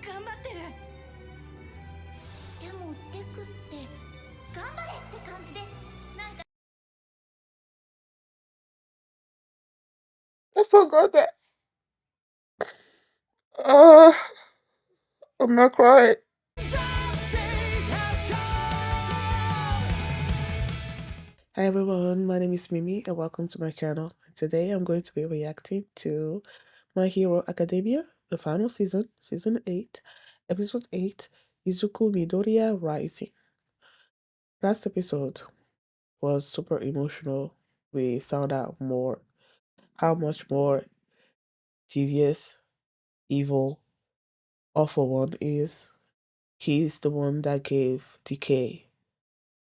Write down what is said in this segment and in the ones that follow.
頑張ってる。でもデクって頑張れって感じでなんか I forgot that. Uh, I'm not crying. Hi everyone, my name is Mimi and welcome to my channel. Today I'm going to be reacting to My Hero Academia, the final season, season 8, episode 8, Izuku Midoriya Rising. Last episode was super emotional. We found out how much more devious, evil, awful one is. He's the one that gave decay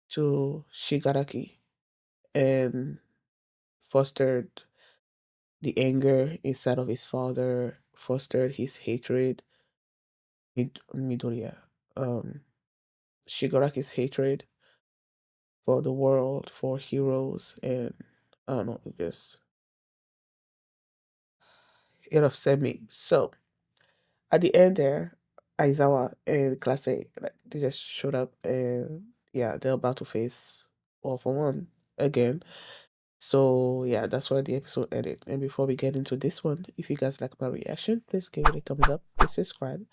to Shigaraki and fostered the anger inside of his father, fostered his hatred, Midoriya, Shigaraki's hatred for the world, for heroes, and I don't know, it upset me. So at the end there, Aizawa and Classe, like they just showed up and yeah, they're about to face All for One again. So yeah, that's why the episode ended. And before we get into this one, if you guys like my reaction, please give it a thumbs up, please subscribe,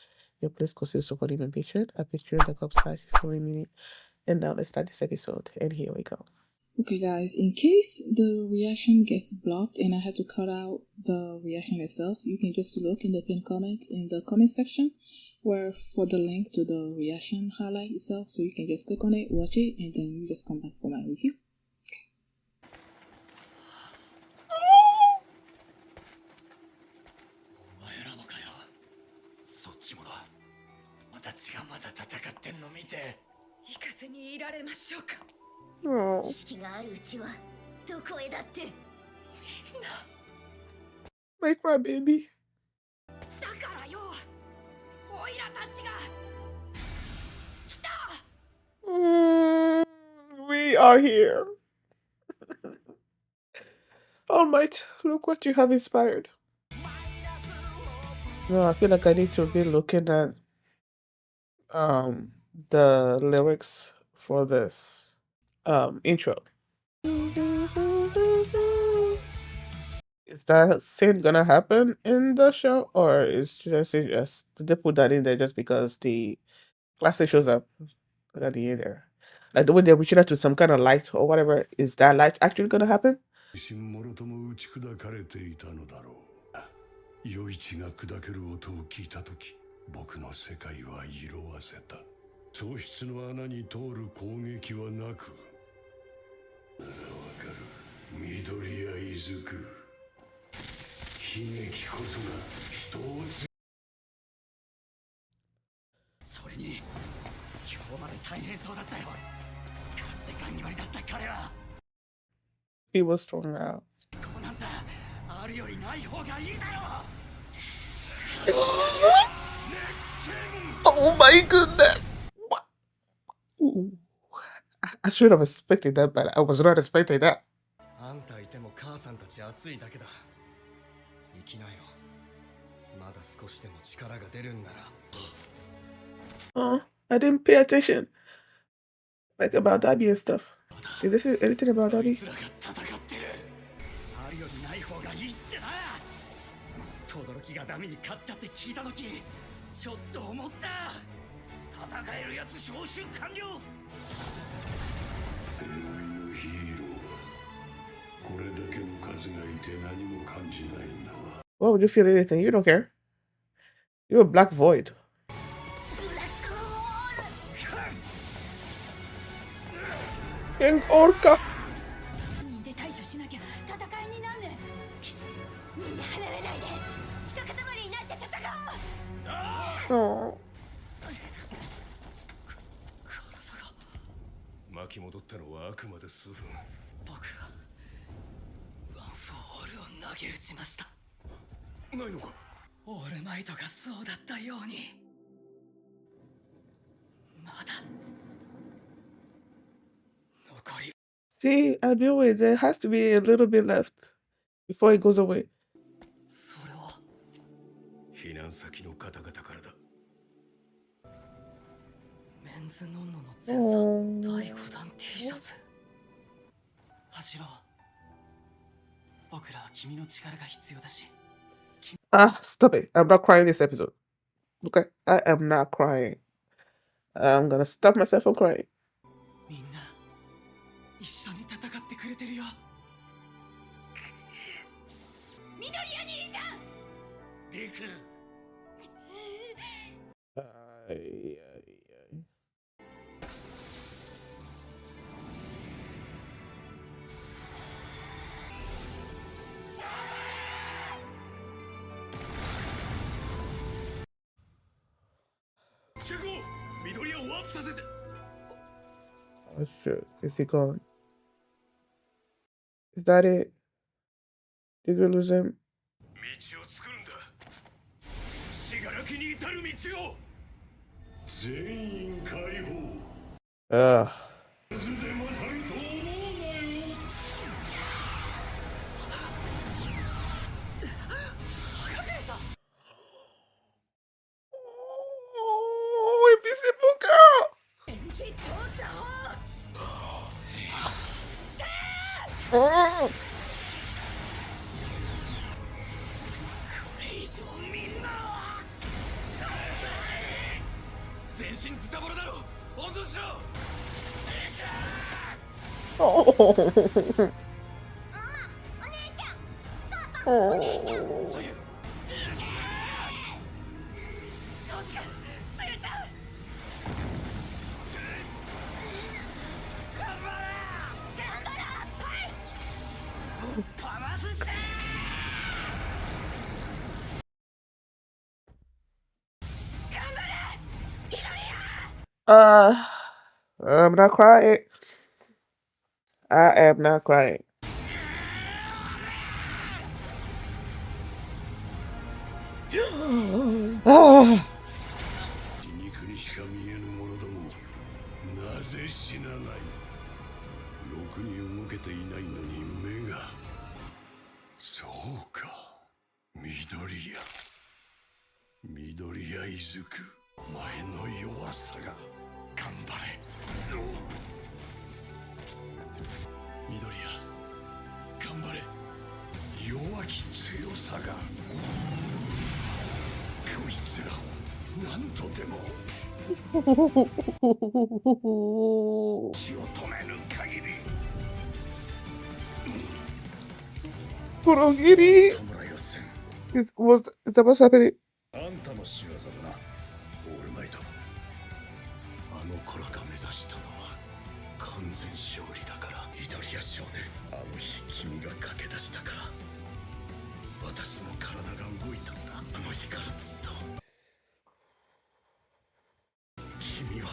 and please consider supporting my Patreon at patreon.com/minute. And now let's start this episode. And here we go. Okay guys, in case the reaction gets blocked and I had to cut out the reaction itself, you can just look in the pinned comments in the comment section where for the link to the reaction highlight itself, so you can just click on it, watch it, and then you just come back for my review. Oh. My crybaby. We are here. All Might, look what you have inspired. No, I feel like I need to be looking at the lyrics for this intro. Is that scene gonna happen in the show, or is just they put that in there just because the classic shows up at the end there? Like the way they're reaching out to some kind of light or whatever, is that light actually gonna happen? 余一が砕ける音を聞いたとき、僕の世界は色あせた。喪失の穴に通る攻撃はなく。ならわかる。緑やいずく。悲劇こそが人をつ。それに、今日まで大変そうだったよ。かつてガンギバリだった彼は。He was thrown out. こうなんさ、あるよりない方がいいだろ。Oh my goodness! What? Ooh. I should have expected that, but I was not expecting that. I didn't pay attention. Like about Abby and stuff. Did they say anything about Abby? Why would you feel anything? You don't care. You're a black void. King Orca. Oh. 巻き戻ったのはあくまで数分。僕がワン・フォー・オールを投げ打ちました。ないのか？オールマイトがそうだったように。まだ残り。See, I knew it. There has to be a little bit left before it goes away. それは避難先の方々からだ。メンズノンノの前座第5弾 T シャツ。走ろう。僕らは君の力が必要だし。Stop it. I'm not crying this episode. Okay? I am not crying. I'm gonna stop myself from crying. みんな一緒に戦ってくれてるよ。緑谷兄ちゃん。デク。シャゴ、緑谷をワープさせて。 Oh shit. Is he gone? Is that it? Did we lose him? 道を作るんだ。死柄木に至る道を。全員解放。水で勝ると思うなよ。Oh, invisible girl! エンジン投射法。 Oh! これ以上みんなは。全身ズタボロだろ。温存しろ。Oh! お姉ちゃん。パパ。お姉ちゃん。そういう。少子が釣れちゃう。頑張れ。はい。かますって。頑張れ。緑谷。I'm not crying. I am not crying. Ah! 皮肉にしか見えぬものども、なぜ死なない。ろくに動けていないのに目が。そうか、緑谷いずく、前の弱さが。頑張れ。緑谷、頑張れ。弱き強さが。こいつらを何とでも血を止めぬ限り。Kurogiri! 侍合戦。 Is that what's happening? あんたの仕業だな、オールマイト。あの子らが目指したのは完全勝利だから。緑谷少年、あの日君が駆け出したから私の体が動いたんだ。あの日からずっと。君は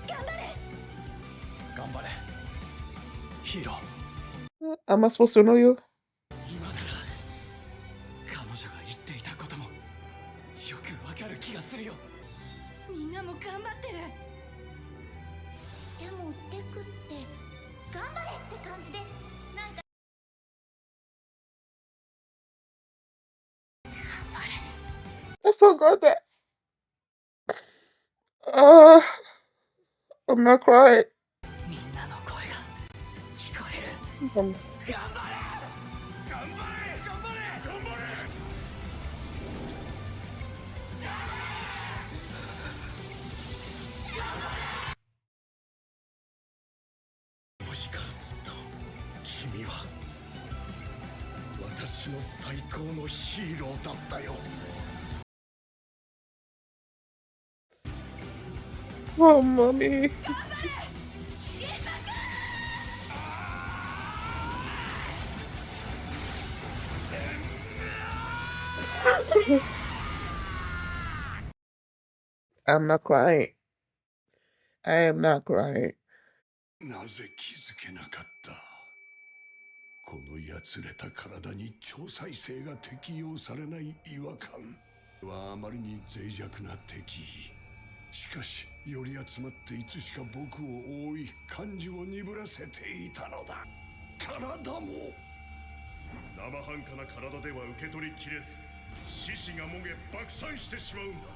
頑張れ。頑張れ。ヒーロー。 Am I supposed to know you? 今なら彼女が言っていたこともよくわかる気がするよ。みんなも頑張ってる。でもデクって頑張れって感じでなんか。 I forgot that. I'm not crying. みんなの声が聞こえる。 I'm 頑張れ。頑張れ。頑張れ。頑張れ。あの日からずっと君は私の最高のヒーローだったよ。 Oh, mommy. I'm not crying. I am not crying. なぜ気づけなかった。このやつれた体に超再生が適用されない違和感はあまりに脆弱な敵。しかしより集まっていつしか僕を覆い感じを鈍らせていたのだ。体も生半可な体では受け取りきれず、獅子がもげ爆散してしまうんだ。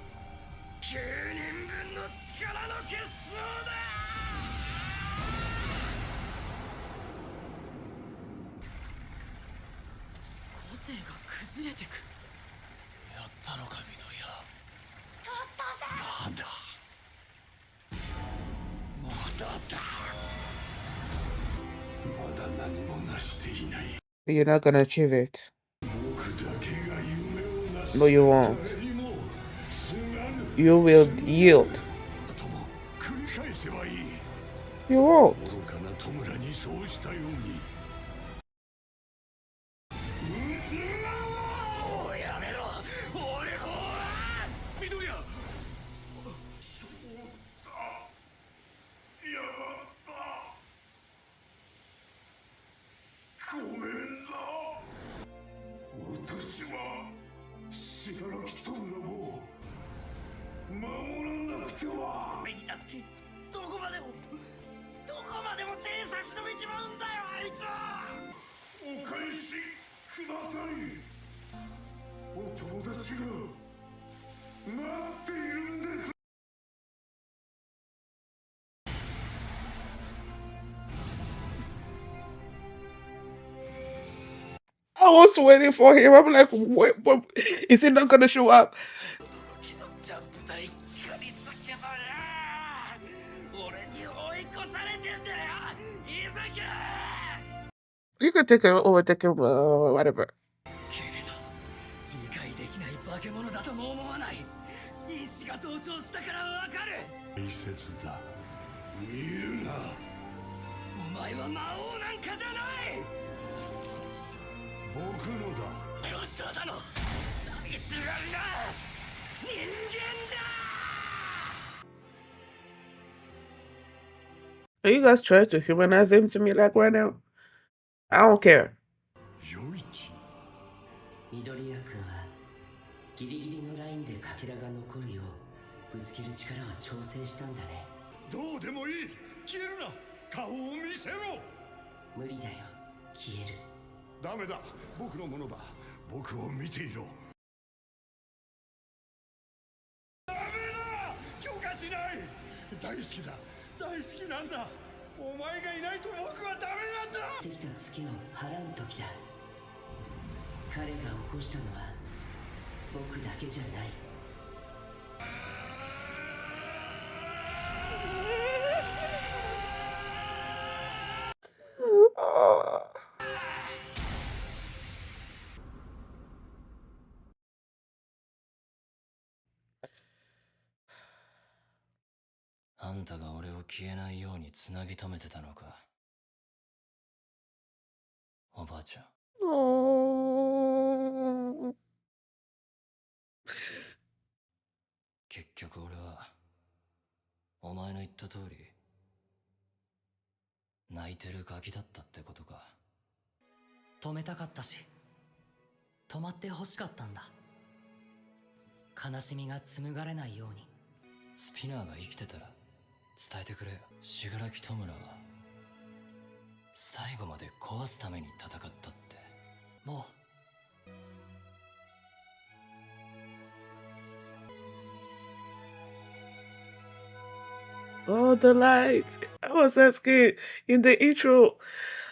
人分の力の結晶だ。個性が崩れてく。やったのか緑谷。まだだ。まだ何も成していない。 You're not gonna achieve it. 僕だけが夢を成す No, you won't. 誰にもすがぬ You will yield. とも繰り返せばいい。 You won't. 愚かな弔にそうしたように。おいやめろ。俺ほら緑谷。ごめんな。私は死柄木弔を守らなくては。俺にだってどこまでも手差し伸べちまうんだよあいつは。お返しください。お友達が待っているんです。 I was waiting for him. I'm like, what? Is he not gonna show up? 驚きのジャンプ台借りつけたな。俺に追い越されてんだよ伊崎。 You could take him or take him, whatever. けれど理解できない化け物だとも思わない。因子が同調したからわかる。大切だ。言うな。お前は魔王なんかじゃない。僕のだ。俺はただの寂しがりな人間だ。 Are you guys trying to humanize him to me like right now? I don't care. ヨイチ。緑谷君はギリギリのラインでかけらが残るようぶつける力を調整したんだね。どうでもいい。消えるな。顔を見せろ。無理だよ、消える。ダメだ。僕のものだ。僕を見ていろ。ダメだ。許可しない。大好きだ。大好きなんだ。お前がいないと僕はダメなんだ。できたツケを払う時だ。彼が起こしたのは僕だけじゃない。あんたが俺を消えないようにつなぎ止めてたのか、おばあちゃん。 Oh. 結局俺はお前の言った通り泣いてるガキだったってことか。止めたかったし止まって欲しかったんだ。悲しみが紡がれないように。スピナーが生きてたら伝えてくれよ。信楽弔は最後まで壊すために戦ったって。もう Oh, the lights. I was asking in the intro.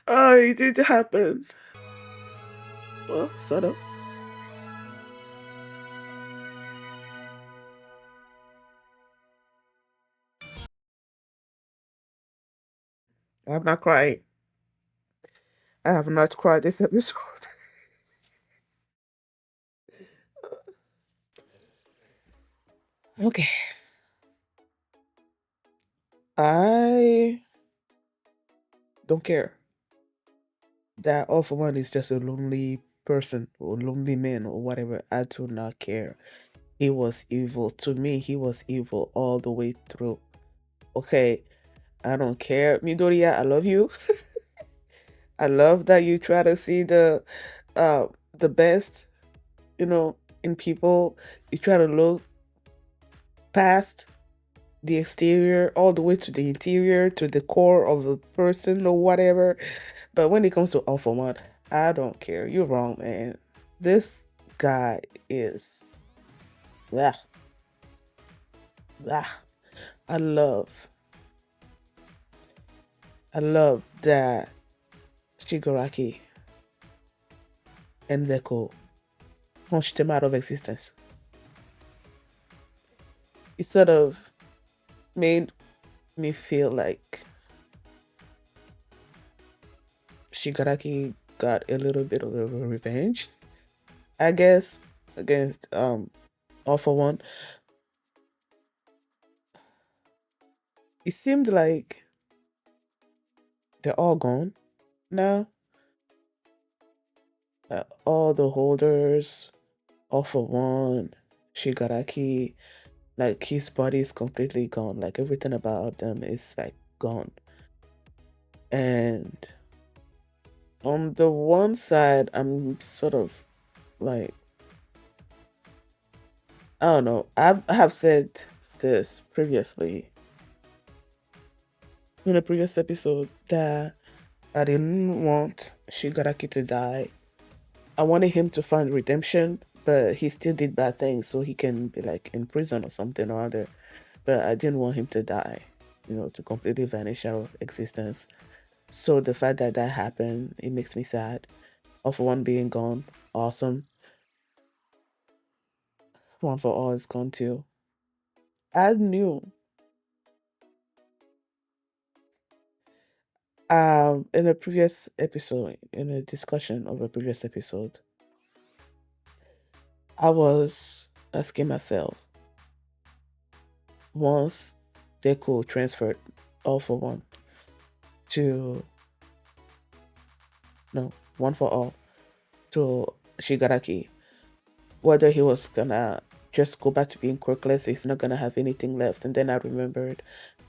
Oh, it didn't happen. Well, sort of. I'm not crying. I have not cried this episode. Okay. I don't care that All for One is just a lonely person or lonely man or whatever. I do not care. He was evil. To me, he was evil all the way through. Okay, I don't care. Midoriya, I love you. I love that you try to see the best, in people. You try to look past the exterior all the way to the interior, to the core of the person or whatever. But when it comes to All for One, I don't care. You're wrong, man. This guy is... Yeah. Ah, I love, I love that Shigaraki and Deku punched him out of existence. It sort of made me feel like Shigaraki got a little bit of a revenge, I guess, against All for One. It seemed like they're all gone now. All the holders, All for One, Shigaraki, like his body is completely gone. Like everything about them is like gone. And on the one side, I'm sort of like, I don't know. I have said this previously in a previous episode that I didn't want Shigaraki to die. I wanted him to find redemption, but he still did bad things, so he can be like in prison or something or other. But I didn't want him to die, to completely vanish out of existence. So the fact that that happened, it makes me sad. Of one being gone, awesome. One for all is gone too. I knew in a previous episode, in a discussion of a previous episode, I was asking myself, once Deku transferred All for One to no One for All to Shigaraki, whether he was gonna just go back to being quirkless, he's not gonna have anything left. And then I remembered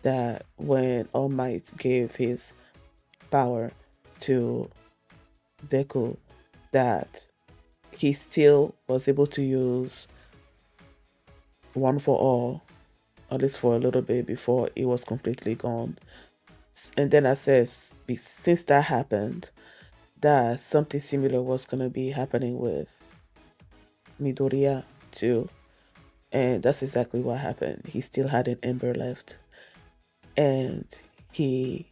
that when All Might gave his power to Deku, that he still was able to use One for All, at least for a little bit before it was completely gone. And then I said, since that happened, that something similar was gonna be happening with Midoriya too. And that's exactly what happened. He still had an ember left. And he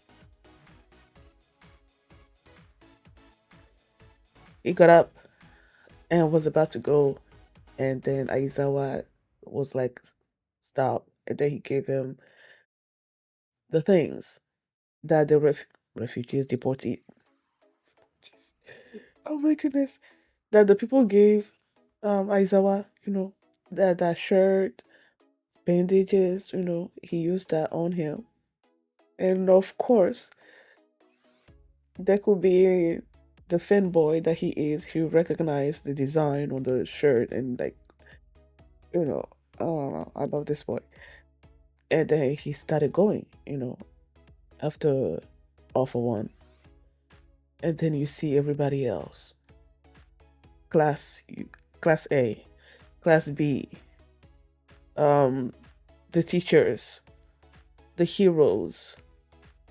got up and was about to go. And then Aizawa was like, stop. And then he gave him the things that the refugees deportees. Oh my goodness. That the people gave Aizawa, that shirt, bandages, he used that on him. And of course, Deku being the fanboy that he is, he recognized the design on the shirt and like, oh, I love this boy. And then he started going, after All for One. And then you see everybody else. Class class A, class B, the teachers, the heroes,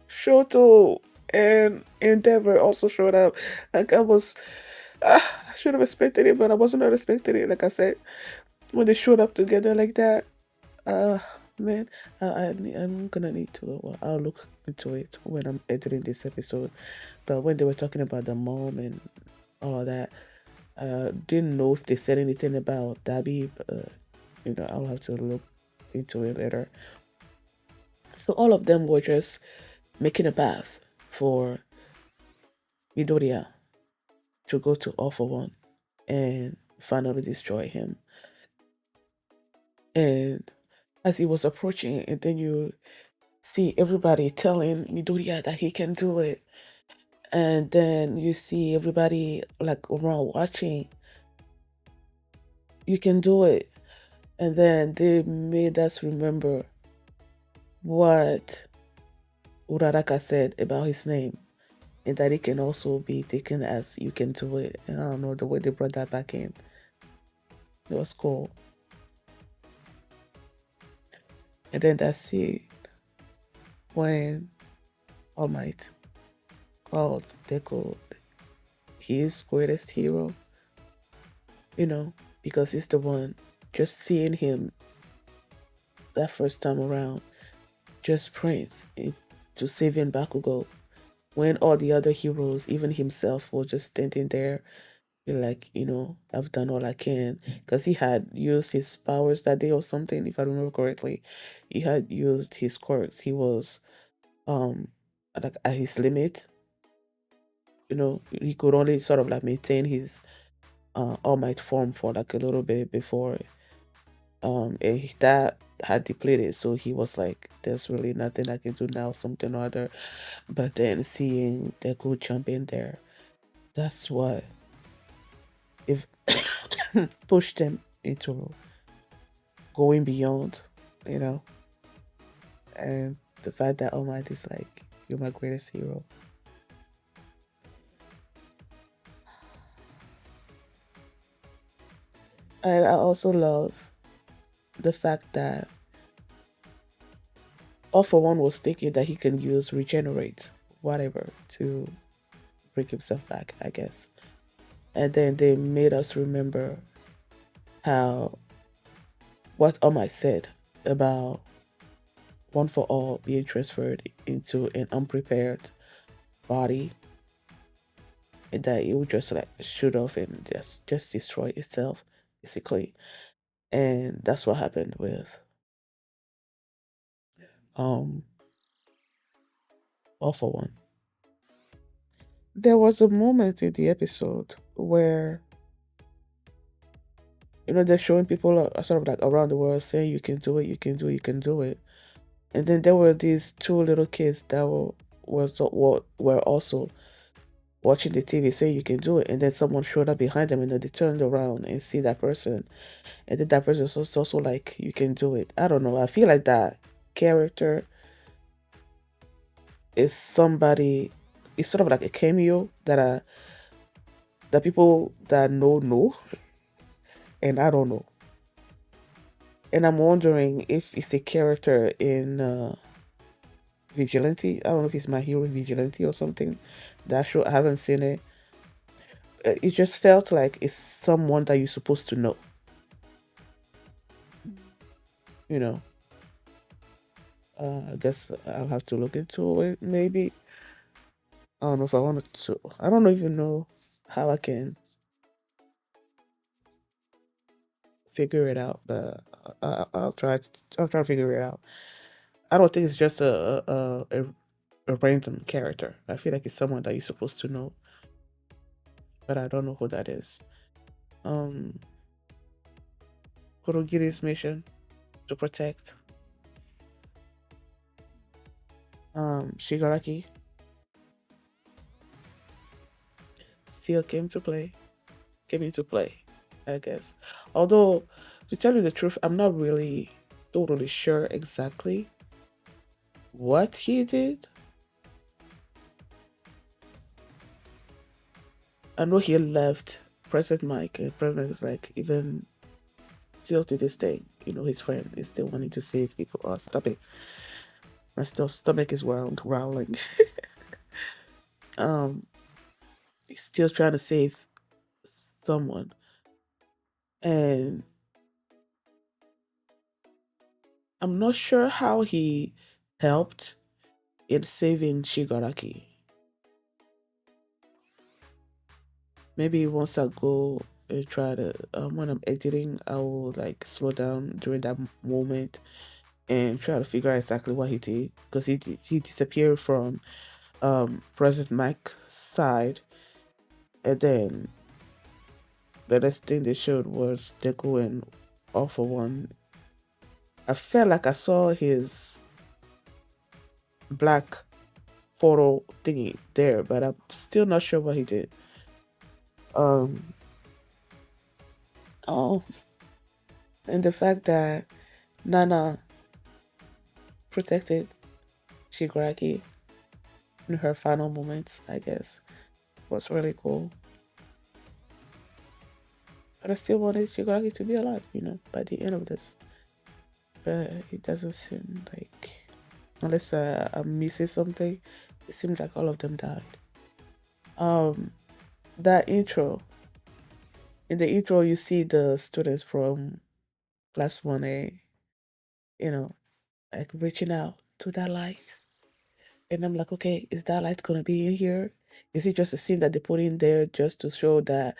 Shoto and Endeavor also showed up. Like I should have expected it, but I wasn't expecting it. Like I said, when they showed up together like that, uh, man, I'm gonna need to. Well, I'll look into it when I'm editing this episode. But when they were talking about the mom and all that, didn't know if they said anything about Dabi, but I'll have to look into it later. So all of them were just making a path for Midoriya to go to All for One and finally destroy him. And as he was approaching, and then you see everybody telling Midoriya that he can do it. And then you see everybody like around watching, you can do it. And then they made us remember what Uraraka said about his name, and that it can also be taken as you can do it. And I don't know, the way they brought that back in, it was cool. And then that's it when All Might called Deku his greatest hero, because he's the one. Just seeing him that first time around just sprint into saving Bakugo when all the other heroes, even himself, was just standing there, be like, I've done all I can. Because he had used his powers that day or something, if I remember correctly. He had used his quirks. He was um like at his limit. He could only sort of like maintain his all might form for like a little bit before and that had depleted, so he was like, there's really nothing I can do now, something or other. But then seeing Deku jump in there, that's what if pushed him into going beyond, you know and the fact that All Might is like, you're my greatest hero. And I also love the fact that All For One was thinking that he can use regenerate, whatever, to bring himself back, I guess. And then they made us remember how what All Might said about One For All being transferred into an unprepared body, and that it would just like shoot off and just destroy itself, basically. And that's what happened with um All For One. There was a moment in the episode where they're showing people sort of like around the world saying, you can do it, you can do it, you can do it. And then there were these two little kids that were also watching the TV saying, you can do it. And then someone showed up behind them, and then they turned around and see that person. And then that person was also like, you can do it. I don't know. I feel like that character is somebody, it's sort of like a cameo that people that know, and I don't know. And I'm wondering if it's a character in Vigilante. I don't know if it's My Hero Vigilante or something. That show, I haven't seen it. It just felt like it's someone that you're supposed to know. I guess I'll have to look into it, maybe. I don't know if I wanted to. I don't even know how I can figure it out, but I'll try. I'll try to figure it out. I don't think it's just a random character. I feel like it's someone that you're supposed to know, but I don't know who that is. Um, Kurogiri's mission to protect Shigaraki still came into play, I guess. Although, to tell you the truth, I'm not really totally sure exactly what he did. I know he left President Mike, and President is like, even still to this day, his friend is still wanting to save people. Oh, stop it. My stomach is growling. He's still trying to save someone. And I'm not sure how he helped in saving Shigaraki. Maybe once I go and try to, when I'm editing, I will like slow down during that moment and try to figure out exactly what he did, because he disappeared from President Mike's side, and then the next thing they showed was Deku and All For One. I felt like I saw his black portal thingy there, but I'm still not sure what he did. Oh, and the fact that Nana protected Shigaraki in her final moments, I guess, was really cool. But I still wanted Shigaraki to be alive, by the end of this. But it doesn't seem like, unless I'm missing something, it seems like all of them died. That intro. In the intro, you see the students from class 1A you know, like reaching out to that light. And I'm like, okay, is that light gonna be in here? Is it just a scene that they put in there just to show that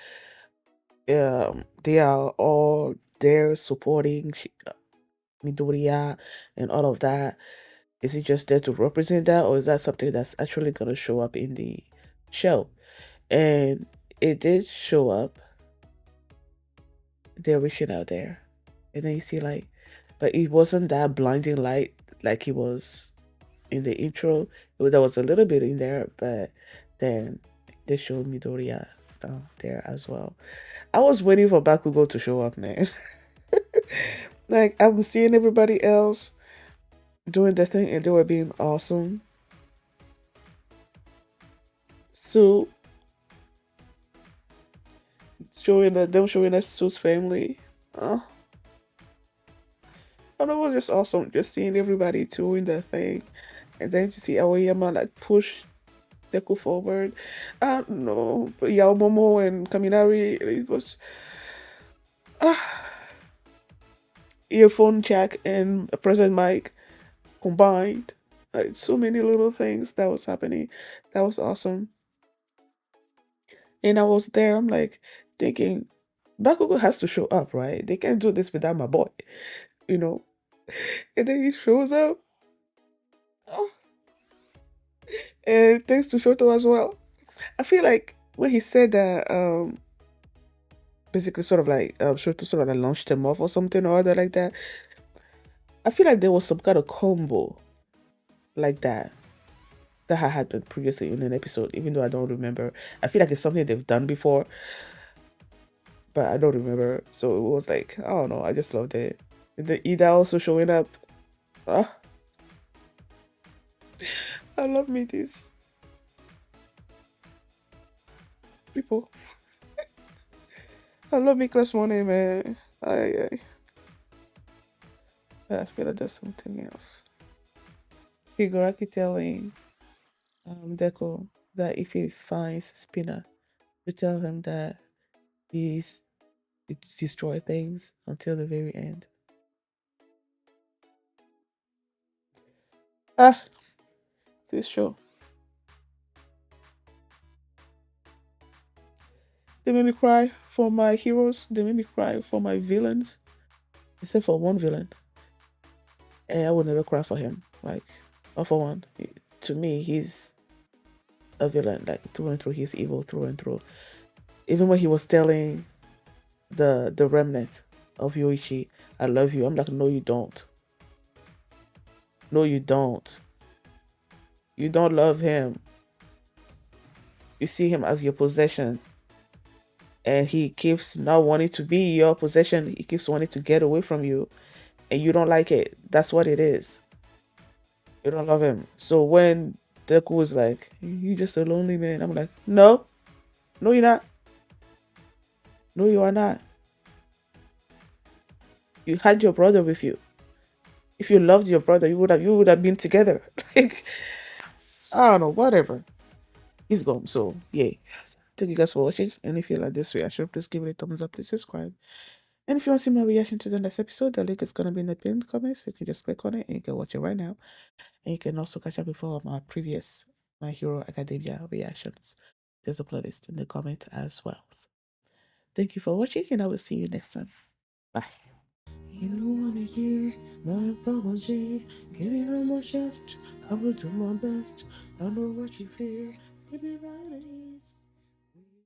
they are all there supporting Midoriya and all of that? Is it just there to represent that, or is that something that's actually gonna show up in the show? And it did show up. They're reaching out there, and then you see like, but it wasn't that blinding light like it was in the intro. There was a little bit in there, but then they showed Midoriya there as well. I was waiting for Bakugo to show up, man. Like I'm seeing everybody else doing the thing, and they were being awesome. So showing us Sue's family. Oh, and it was just awesome, just seeing everybody doing their thing, and then you see Aoyama like push Deku forward. I don't know, but Yaomomo and Kaminari, it was earphone jack and a present mic combined. Like so many little things that was happening. That was awesome. And I was there, I'm like thinking, Bakugo has to show up, right? They can't do this without my boy, you know? And then he shows up. Oh, and thanks to Shoto as well. I feel like when he said that, basically sort of like Shoto sort of like launched him off or something or other like that. I feel like there was some kind of combo like that had happened previously in an episode, even though I don't remember. I feel like it's something they've done before, but I don't remember. So it was like, I don't know, I just loved it. And the Ida also showing up. Ah, I love me these people. I love me class money, man. I feel like there's something else. Shigaraki telling Deku that if he finds Spinner, to tell him that he's destroy things until the very end. Ah, this show. They made me cry for my heroes. They made me cry for my villains. Except for one villain. And I would never cry for him. Like, not for one. To me, he's a villain. Like, through and through. He's evil through and through. Even when he was telling the remnant of Yoichi, I love you. I'm like, no, you don't. No, you don't. You don't love him. You see him as your possession. And he keeps not wanting to be your possession. He keeps wanting to get away from you. And you don't like it. That's what it is. You don't love him. So when Deku was like, "You just a lonely man," I'm like, no. No, you're not. No, you are not. You had your brother with you. If you loved your brother, you would have been together. Like, I don't know, whatever. He's gone. So yay. Thank you guys for watching. And if you like this reaction, please give it a thumbs up, please subscribe. And if you want to see my reaction to the next episode, the link is gonna be in the pinned comment. So you can just click on it and you can watch it right now. And you can also catch up with all of my previous My Hero Academia reactions. There's a playlist in the comment as well. So thank you for watching, and I will see you next time. Bye. You don't wanna hear my apology. Give it all my chest. I will do my best. I know what you fear. See me right.